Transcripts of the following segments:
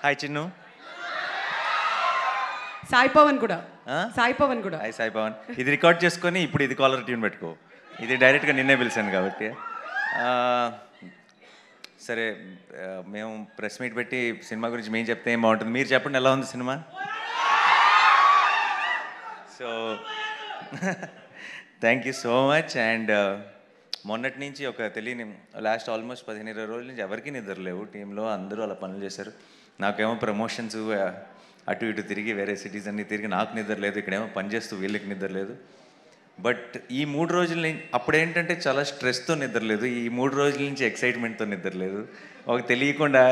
Hi Chinnu. Sai Pawan కూడా. సాయి పవన్ కూడా. Hi Sai Pawan. ఇది రికార్డ్ చేసుకొని ఇప్పుడు ఇది కాలర్ ట్యూన్ పెట్టుకో. ఇది డైరెక్ట్గా నిన్నే పిలిచాను కాబట్టి. సరే, మేము ప్రెస్ మీట్ పెట్టి సినిమా గురించి మేము చెప్తే ఏం బాగుంటుంది. మీరు చెప్పండి, ఎలా ఉంది cinema? So thank you so much. And మొన్నటి నుంచి ఒక తెలియని లాస్ట్ ఆల్మోస్ట్ 15-20 రోజుల నుంచి ఎవరికి నిద్ర లేవు టీంలో. అందరూ అలా పనులు చేశారు. నాకేమో ప్రమోషన్స్ అటు ఇటు తిరిగి వేరే సిటీస్ అన్నీ తిరిగి నాకు నిద్ర లేదు. ఇక్కడేమో పని చేస్తూ వీళ్ళకి నిద్ర లేదు. బట్ ఈ 3 రోజుల నుంచి అప్పుడేంటంటే చాలా స్ట్రెస్తో నిద్ర లేదు. ఈ 3 రోజుల నుంచి ఎక్సైట్మెంట్తో నిద్ర లేదు. ఒక తెలియకుండా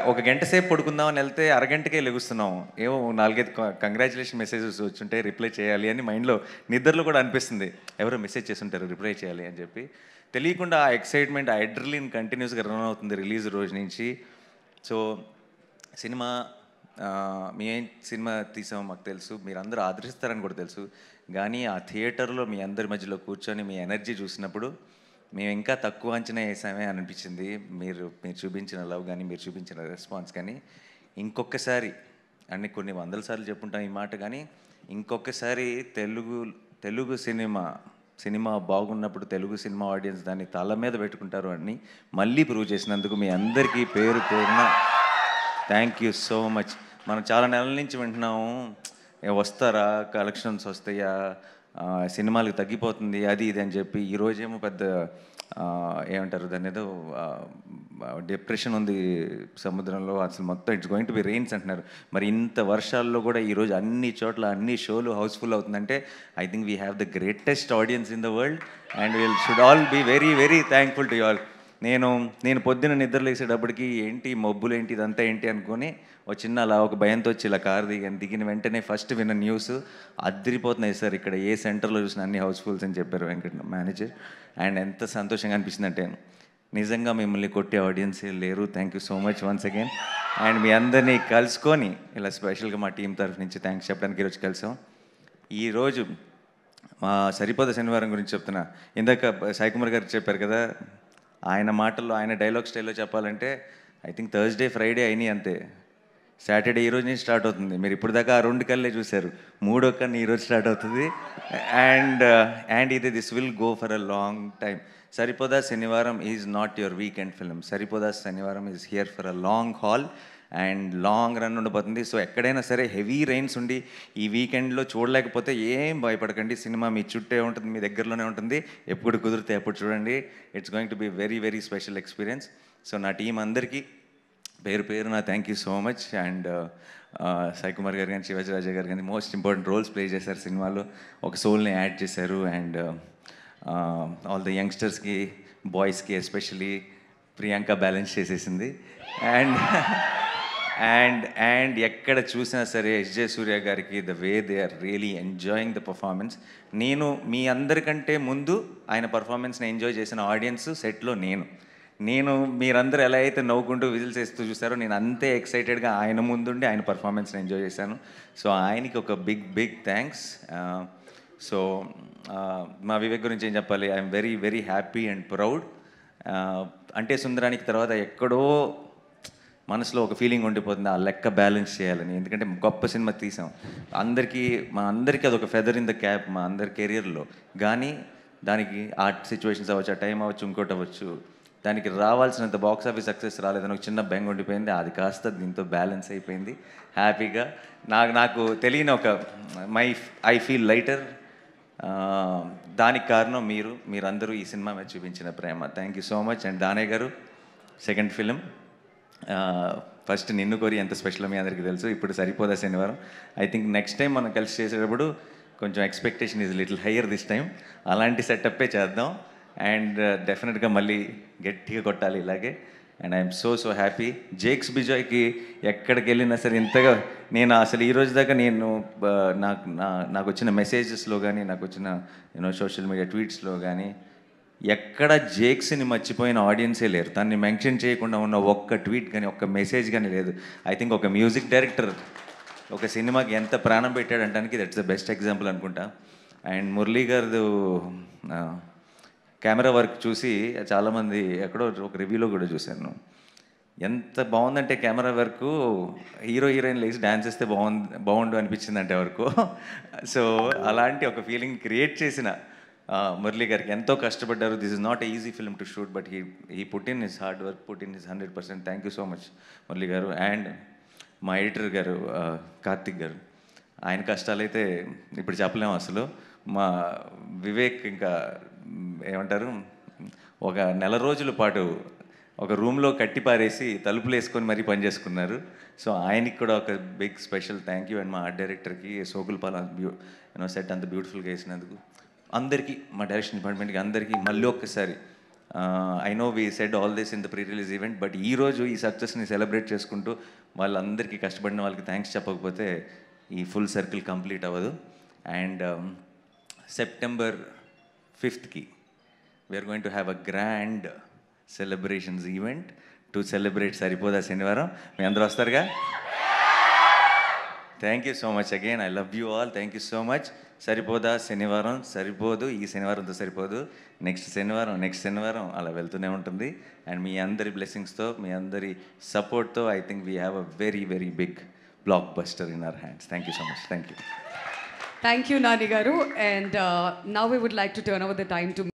ఒక గంట సేపు పడుకుందామని వెళ్తే అరగంటకే లెగుస్తున్నాం. ఏమో 4-5 కంగ్రాచులేషన్ మెసేజెస్ వచ్చుంటే రిప్లై చేయాలి అని మైండ్లో నిద్రలో కూడా అనిపిస్తుంది. ఎవరో మెసేజ్ చేస్తుంటారు రిప్లై చేయాలి అని చెప్పి. తెలియకుండా ఆ ఎక్సైట్మెంట్, ఆ అడ్రినలిన్ కంటిన్యూస్గా రన్ అవుతుంది రిలీజ్ రోజు నుంచి. సో సినిమా మీ ఏం సినిమా తీసామో మాకు తెలుసు, మీరు అందరూ ఆదరిస్తారని కూడా తెలుసు. కానీ ఆ థియేటర్లో మీ అందరి మధ్యలో కూర్చొని మీ ఎనర్జీ చూసినప్పుడు మేము ఇంకా తక్కువ అంచనా వేసామే అనిపించింది. మీరు చూపించిన లవ్ కానీ, మీరు చూపించిన రెస్పాన్స్ కానీ ఇంకొకసారి కొన్ని వందల సార్లు చెప్పుంటాం ఈ మాట, కానీ ఇంకొకసారి తెలుగు సినిమా బాగున్నప్పుడు తెలుగు సినిమా ఆడియన్స్ దాన్ని తల మీద పెట్టుకుంటారు అని మళ్ళీ ప్రూవ్ చేసినందుకు మీ అందరికీ పేరు పేరున థ్యాంక్ యూ సో మచ్. మనం చాలా నెలల నుంచి వింటున్నాము, వస్తారా, కలెక్షన్స్ వస్తాయా, సినిమాలకు తగ్గిపోతుంది అది ఇది అని చెప్పి. ఈరోజేమో పెద్ద ఏమంటారు దాని ఏదో డిప్రెషన్ ఉంది సముద్రంలో, అసలు మొత్తం it's going to be rains అంటున్నారు. మరి ఇంత వర్షాల్లో కూడా ఈరోజు అన్ని చోట్ల అన్ని షోలు హౌస్ఫుల్ అవుతుందంటే I think we have the greatest audience in the world and will should all be very very thankful to you all. నేను పొద్దున్న నిద్రలేసేటప్పటికి ఏంటి మబ్బులు ఏంటి ఇదంతా ఏంటి అనుకొని అలా ఒక భయంతో వచ్చి ఇలా కారు దిగిన వెంటనే ఫస్ట్ విన్న న్యూస్ అదిరిపోతున్నాయి సార్, ఇక్కడ ఏ సెంటర్లో చూసిన అన్ని హౌస్ఫుల్స్ అని చెప్పారు వెంకట మేనేజర్. అండ్ ఎంత సంతోషంగా అనిపించిందంటే నిజంగా మిమ్మల్ని కొట్టే ఆడియన్సే లేరు. Thank you so much once again. And మీ అందరినీ కలుసుకొని ఇలా స్పెషల్గా మా టీం తరఫు నుంచి థ్యాంక్స్ చెప్పడానికి ఈరోజు కలిసాం. ఈరోజు మా సరిపోద శనివారం గురించి చెప్తున్నా. ఇందాక సాయి కుమార్ గారు చెప్పారు కదా, ఆయన మాటల్లో ఆయన డైలాగ్ స్టైల్లో చెప్పాలంటే ఐ థింక్ థర్స్డే ఫ్రైడే అయినాయి అంతే. సాటర్డే ఈరోజు నుంచి స్టార్ట్ అవుతుంది. మీరు ఇప్పుడు దాకా ఆ 2 కళ్ళే చూశారు, 3వ కన్ను ఈరోజు స్టార్ట్ అవుతుంది. And this will go for a long time. Saripodhaa Sanivaaram is not your weekend film. Saripodhaa Sanivaaram is here for a long haul and long run ఉండబోతుంది. సో ఎక్కడైనా సరే హెవీ రైన్స్ ఉండి ఈ వీకెండ్లో చూడలేకపోతే ఏం భయపడకండి, సినిమా మీ చుట్టే ఉంటుంది, మీ దగ్గరలోనే ఉంటుంది. ఎప్పుడు కుదిరితే అప్పుడు చూడండి. It's going to be very very special experience. So నా టీం అందరికీ పేరున thank you so much. And Sai Kumar గారు కానీ, శివాజీ రాజా గారు కానీ మోస్ట్ ఇంపార్టెంట్ రోల్స్ ప్లే చేశారు సినిమాలో. ఒక సోల్ని యాడ్ చేశారు. అండ్ ఆల్ ద యంగ్స్టర్స్కి, బాయ్స్కి ఎస్పెషలీ ప్రియాంక బ్యాలెన్స్ చేసేసింది. అండ్ ఎక్కడ చూసినా సరే ఎస్జే సూర్య గారికి the way they are really enjoying the performance. నేను మీ అందరికంటే ముందు ఆయన పర్ఫార్మెన్స్ని ఎంజాయ్ చేసిన ఆడియన్స్ సెట్లో నేను మీరందరూ ఎలా అయితే నవ్వుకుంటూ విజిల్స్ వేస్తూ చూసారో నేను అంతే ఎక్సైటెడ్గా ఆయన ముందుండి ఆయన పర్ఫార్మెన్స్ని ఎంజాయ్ చేశాను. సో ఆయనకి ఒక బిగ్ థ్యాంక్స్. సో మా వివేక్ గురించి ఏం చెప్పాలి, I'm very very happy and proud. అంటే సుందరానికి తర్వాత ఎక్కడో మనసులో ఒక ఫీలింగ్ ఉండిపోతుంది, ఆ లెక్క బ్యాలెన్స్ చేయాలని. ఎందుకంటే గొప్ప సినిమా తీసాం, మా అందరికీ అదొక ఫెదర్ ఇన్ ద క్యాప్ మా అందరి కెరియర్లో. కానీ దానికి ఆ సిచ్యువేషన్స్ అవ్వచ్చు, ఆ టైం అవ్వచ్చు, ఇంకోటి అవ్వచ్చు, దానికి రావాల్సినంత బాక్స్ ఆఫీస్ సక్సెస్ రాలేదని ఒక చిన్న బెంగ ఉండిపోయింది. అది కాస్త దీంతో బ్యాలెన్స్ అయిపోయింది హ్యాపీగా. నాకు తెలియని ఒక ఐ ఫీల్ లైటర్. దానికి కారణం మీరందరూ ఈ సినిమా మీద చూపించిన ప్రేమ. Thank you so much. And Danayya గారు సెకండ్ ఫిలిం, ఫస్ట్ నిన్ను కోరి ఎంత స్పెషల్ మీ అందరికీ తెలుసు. ఇప్పుడు సరిపోదా శనివారం. ఐ థింక్ నెక్స్ట్ టైం మనం కలిసి చేసేటప్పుడు కొంచెం expectation is little higher this time. అలాంటి సెటప్పే చేద్దాం. అండ్ డెఫినెట్గా మళ్ళీ గట్టిగా కొట్టాలి ఇలాగే. And I'm so happy. Jakes బిజాయ్కి ఎక్కడికి వెళ్ళినా సరే ఇంతగా నేను అసలు ఈరోజు దాకా నాకు వచ్చిన మెసేజెస్లో కానీ, నాకు వచ్చిన సోషల్ మీడియా ట్వీట్స్లో కానీ ఎక్కడ జేక్స్ని మర్చిపోయిన ఆడియన్సే లేరు. దాన్ని మెన్షన్ చేయకుండా ఉన్న ఒక్క ట్వీట్ కానీ ఒక్క మెసేజ్ కానీ లేదు. ఐ థింక్ ఒక మ్యూజిక్ డైరెక్టర్ ఒక సినిమాకి ఎంత ప్రాణం పెట్టాడంటానికి దట్స్ ద బెస్ట్ ఎగ్జాంపుల్ అనుకుంటా. అండ్ మురళీ గారు కెమెరా వర్క్ చూసి చాలామంది ఎక్కడో ఒక రివ్యూలో కూడా చూశాను, ఎంత బాగుందంటే కెమెరా వరకు హీరో హీరోయిన్ లేచి డ్యాన్స్ చేస్తే బాగుండు అనిపించిందంటే వరకు. సో అలాంటి ఒక ఫీలింగ్ క్రియేట్ చేసిన మురళీ గారికి ఎంతో కష్టపడ్డారు. This is not a easy film to shoot, but he put in his hard work, put in his 100%. Thank you so much Murali గారు. అండ్ మా ఎడిటర్ గారు కార్తిక్ గారు, ఆయన కష్టాలైతే ఇప్పుడు చెప్పలేము అసలు. మా వివేక్ ఇంకా ఏమంటారు, ఒక నెల రోజుల పాటు ఒక రూమ్లో కట్టి పారేసి తలుపులు వేసుకొని మరీ పనిచేసుకున్నారు. సో ఆయనకి కూడా ఒక big special thank you. And మా ఆర్ట్ డైరెక్టర్కి సోగుల్పాల్ సెట్ అంత బ్యూటిఫుల్గా వేసినందుకు అందరికీ, మా డైరెక్షన్ డిపార్ట్మెంట్కి అందరికీ మళ్ళీ ఒక్కసారి I know we said all this in the pre release event, but ఈరోజు ఈ సక్సెస్ని సెలబ్రేట్ చేసుకుంటూ వాళ్ళందరికీ కష్టపడిన వాళ్ళకి థ్యాంక్స్ చెప్పకపోతే ఈ ఫుల్ సర్కిల్ కంప్లీట్ అవ్వదు. And September 5th we are going to have a grand celebrations event to celebrate Saripodhaa Sanivaaram. మీ అందరూ వస్తారుగా? Thank you so much again. I love you all. Thank you so much. Saripodhaa Sanivaaram సరిపోదు, ఈ శనివారంతో సరిపోదు, నెక్స్ట్ శనివారం అలా వెళ్తూనే ఉంటుంది. అండ్ మీ అందరి బ్లెస్సింగ్స్తో, మీ అందరి సపోర్ట్తో I think we have a very very big blockbuster in our hands. Thank you so much. Thank you. Thank you, Nani Garu. And now we would like to turn over the time to